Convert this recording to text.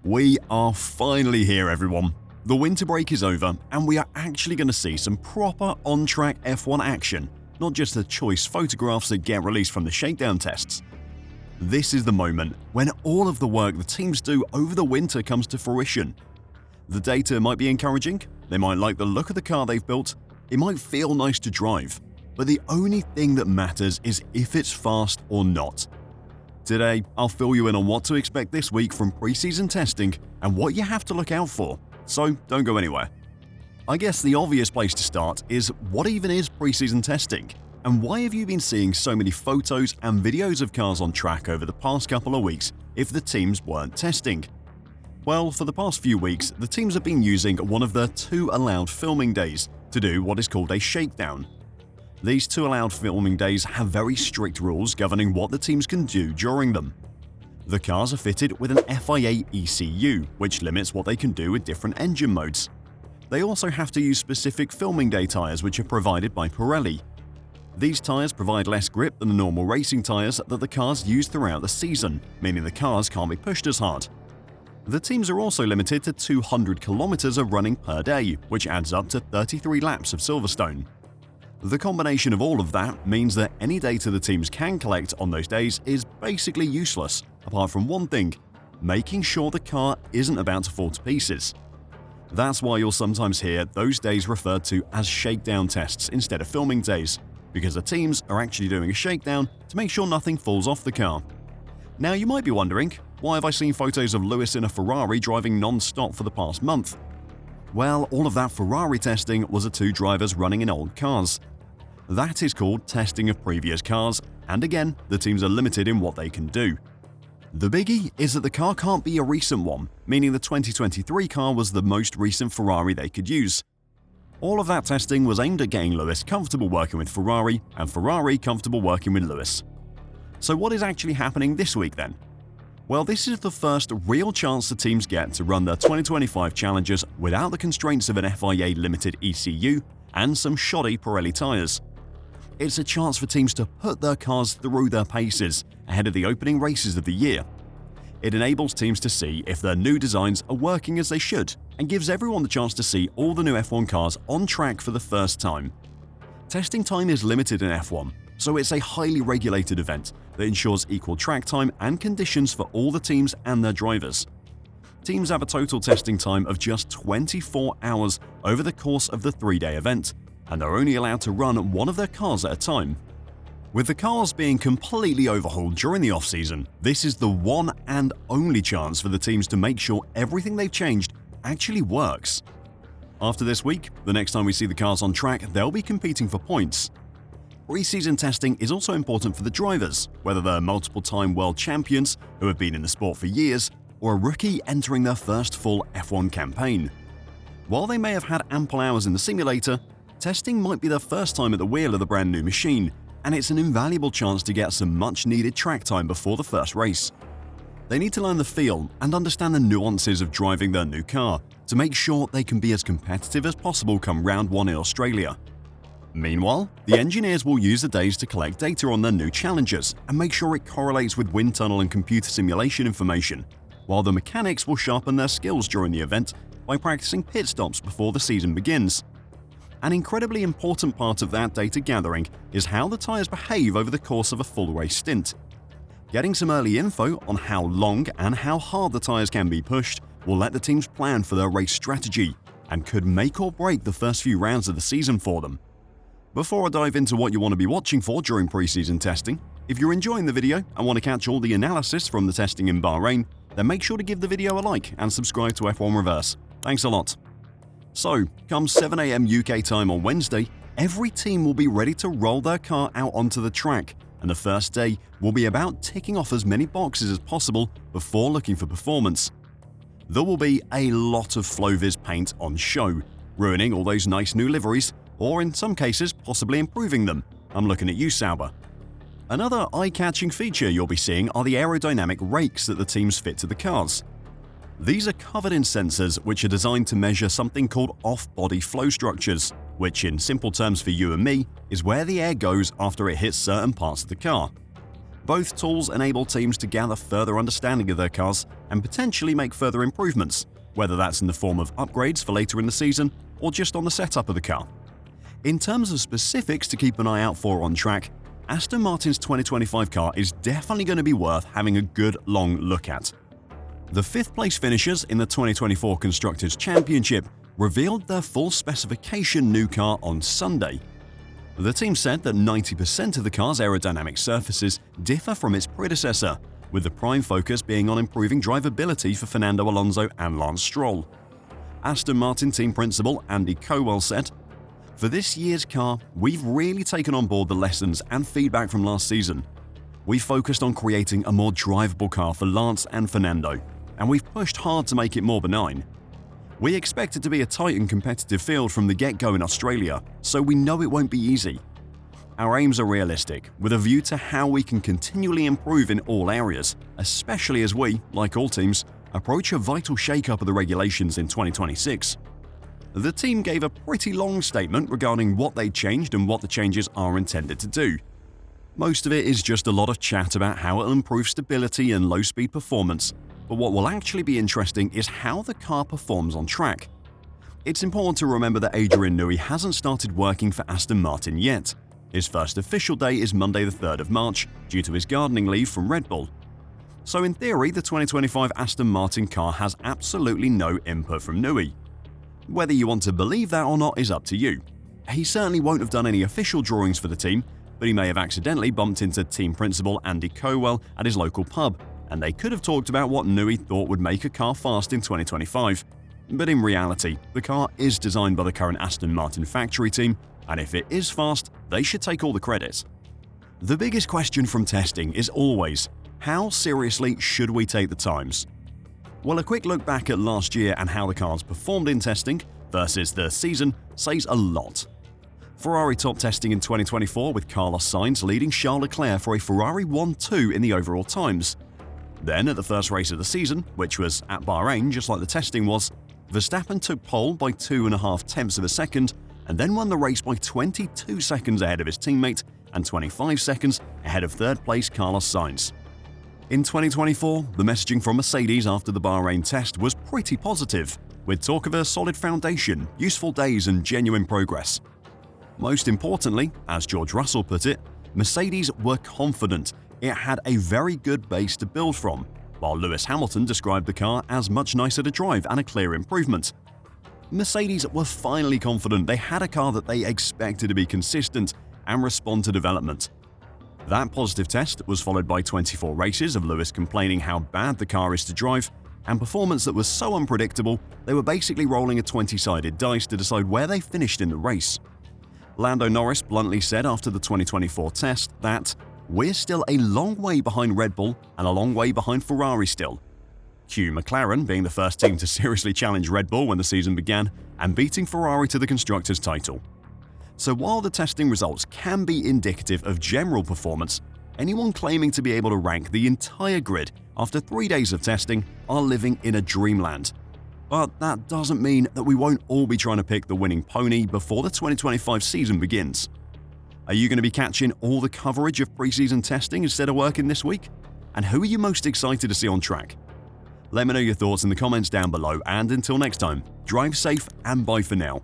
We are finally here, everyone. The winter break is over and we are actually going to see some proper on-track F1 action, not just the choice photographs that get released from the shakedown tests. This is the moment when all of the work the teams do over the winter comes to fruition. The data might be encouraging, they might like the look of the car they've built, it might feel nice to drive, but the only thing that matters is if it's fast or not. Today, I'll fill you in on what to expect this week from preseason testing and what you have to look out for, so don't go anywhere. I guess the obvious place to start is what even is preseason testing, and why have you been seeing so many photos and videos of cars on track over the past couple of weeks if the teams weren't testing? Well, for the past few weeks, the teams have been using one of their 2 allowed filming days to do what is called a shakedown. These 2 allowed filming days have very strict rules governing what the teams can do during them. The cars are fitted with an FIA ECU, which limits what they can do with different engine modes. They also have to use specific filming day tyres which are provided by Pirelli. These tyres provide less grip than the normal racing tyres that the cars use throughout the season, meaning the cars can't be pushed as hard. The teams are also limited to 200 kilometers of running per day, which adds up to 33 laps of Silverstone. The combination of all of that means that any data the teams can collect on those days is basically useless, apart from one thing: making sure the car isn't about to fall to pieces. That's why you'll sometimes hear those days referred to as shakedown tests instead of filming days, because the teams are actually doing a shakedown to make sure nothing falls off the car. Now you might be wondering, why have I seen photos of Lewis in a Ferrari driving non-stop for the past month? Well, all of that Ferrari testing was of 2 drivers running in old cars. That is called testing of previous cars, and again, the teams are limited in what they can do. The biggie is that the car can't be a recent one, meaning the 2023 car was the most recent Ferrari they could use. All of that testing was aimed at getting Lewis comfortable working with Ferrari and Ferrari comfortable working with Lewis. So what is actually happening this week then? Well, this is the first real chance the teams get to run their 2025 challenges without the constraints of an FIA limited ECU and some shoddy Pirelli tyres. It's a chance for teams to put their cars through their paces ahead of the opening races of the year. It enables teams to see if their new designs are working as they should and gives everyone the chance to see all the new F1 cars on track for the first time. Testing time is limited in F1, so it's a highly regulated event that ensures equal track time and conditions for all the teams and their drivers. Teams have a total testing time of just 24 hours over the course of the 3-day event, and are only allowed to run one of their cars at a time. With the cars being completely overhauled during the off-season, this is the one and only chance for the teams to make sure everything they've changed actually works. After this week, the next time we see the cars on track, they'll be competing for points. Pre-season testing is also important for the drivers, whether they're multiple-time world champions who have been in the sport for years, or a rookie entering their first full F1 campaign. While they may have had ample hours in the simulator, testing might be their first time at the wheel of the brand new machine, and it's an invaluable chance to get some much-needed track time before the first race. They need to learn the feel and understand the nuances of driving their new car to make sure they can be as competitive as possible come round 1 in Australia. Meanwhile, the engineers will use the days to collect data on their new challenges and make sure it correlates with wind tunnel and computer simulation information, while the mechanics will sharpen their skills during the event by practicing pit stops before the season begins. An incredibly important part of that data gathering is how the tyres behave over the course of a full race stint. Getting some early info on how long and how hard the tyres can be pushed will let the teams plan for their race strategy and could make or break the first few rounds of the season for them. Before I dive into what you want to be watching for during preseason testing, if you're enjoying the video and want to catch all the analysis from the testing in Bahrain, then make sure to give the video a like and subscribe to F1 Reverse. Thanks a lot. So, come 7 AM UK time on Wednesday, every team will be ready to roll their car out onto the track, and the first day will be about ticking off as many boxes as possible before looking for performance. There will be a lot of Floviz paint on show, ruining all those nice new liveries, or in some cases possibly improving them. I'm looking at you, Sauber. Another eye-catching feature you'll be seeing are the aerodynamic rakes that the teams fit to the cars. These are covered in sensors which are designed to measure something called off-body flow structures, which in simple terms for you and me is where the air goes after it hits certain parts of the car. Both tools enable teams to gather further understanding of their cars and potentially make further improvements, whether that's in the form of upgrades for later in the season or just on the setup of the car. In terms of specifics to keep an eye out for on track, Aston Martin's 2025 car is definitely going to be worth having a good long look at. The 5th place finishers in the 2024 Constructors' Championship revealed their full specification new car on Sunday. The team said that 90% of the car's aerodynamic surfaces differ from its predecessor, with the prime focus being on improving drivability for Fernando Alonso and Lance Stroll. Aston Martin team principal Andy Cowell said, "For this year's car, we've really taken on board the lessons and feedback from last season. We focused on creating a more drivable car for Lance and Fernando, and we've pushed hard to make it more benign. We expect it to be a tight and competitive field from the get-go in Australia, so we know it won't be easy. Our aims are realistic, with a view to how we can continually improve in all areas, especially as we, like all teams, approach a vital shake-up of the regulations in 2026. The team gave a pretty long statement regarding what they changed and what the changes are intended to do. Most of it is just a lot of chat about how it'll improve stability and low-speed performance, but what will actually be interesting is how the car performs on track. It's important to remember that Adrian Newey hasn't started working for Aston Martin yet. His first official day is Monday the 3rd of March due to his gardening leave from Red Bull. So in theory, the 2025 Aston Martin car has absolutely no input from Newey. Whether you want to believe that or not is up to you. He certainly won't have done any official drawings for the team, but he may have accidentally bumped into team principal Andy Cowell at his local pub, and they could have talked about what Newey thought would make a car fast in 2025. But in reality, the car is designed by the current Aston Martin factory team, and if it is fast, they should take all the credit. The biggest question from testing is always, how seriously should we take the times? Well, a quick look back at last year and how the cars performed in testing versus the season says a lot. Ferrari top testing in 2024 with Carlos Sainz leading Charles Leclerc for a Ferrari 1-2 in the overall times. Then at the first race of the season, which was at Bahrain just like the testing was, Verstappen took pole by 2.5 tenths of a second and then won the race by 22 seconds ahead of his teammate and 25 seconds ahead of third place Carlos Sainz. In 2024, the messaging from Mercedes after the Bahrain test was pretty positive, with talk of a solid foundation, useful days and genuine progress. Most importantly, as George Russell put it, Mercedes were confident it had a very good base to build from, while Lewis Hamilton described the car as much nicer to drive and a clear improvement. Mercedes were finally confident they had a car that they expected to be consistent and respond to development. That positive test was followed by 24 races of Lewis complaining how bad the car is to drive and performance that was so unpredictable they were basically rolling a 20-sided dice to decide where they finished in the race. Lando Norris bluntly said after the 2024 test that, "We're still a long way behind Red Bull and a long way behind Ferrari still." Cue McLaren being the first team to seriously challenge Red Bull when the season began and beating Ferrari to the Constructors' title. So while the testing results can be indicative of general performance, anyone claiming to be able to rank the entire grid after 3 days of testing are living in a dreamland. But that doesn't mean that we won't all be trying to pick the winning pony before the 2025 season begins. Are you going to be catching all the coverage of preseason testing instead of working this week? And who are you most excited to see on track? Let me know your thoughts in the comments down below, and until next time, drive safe and bye for now.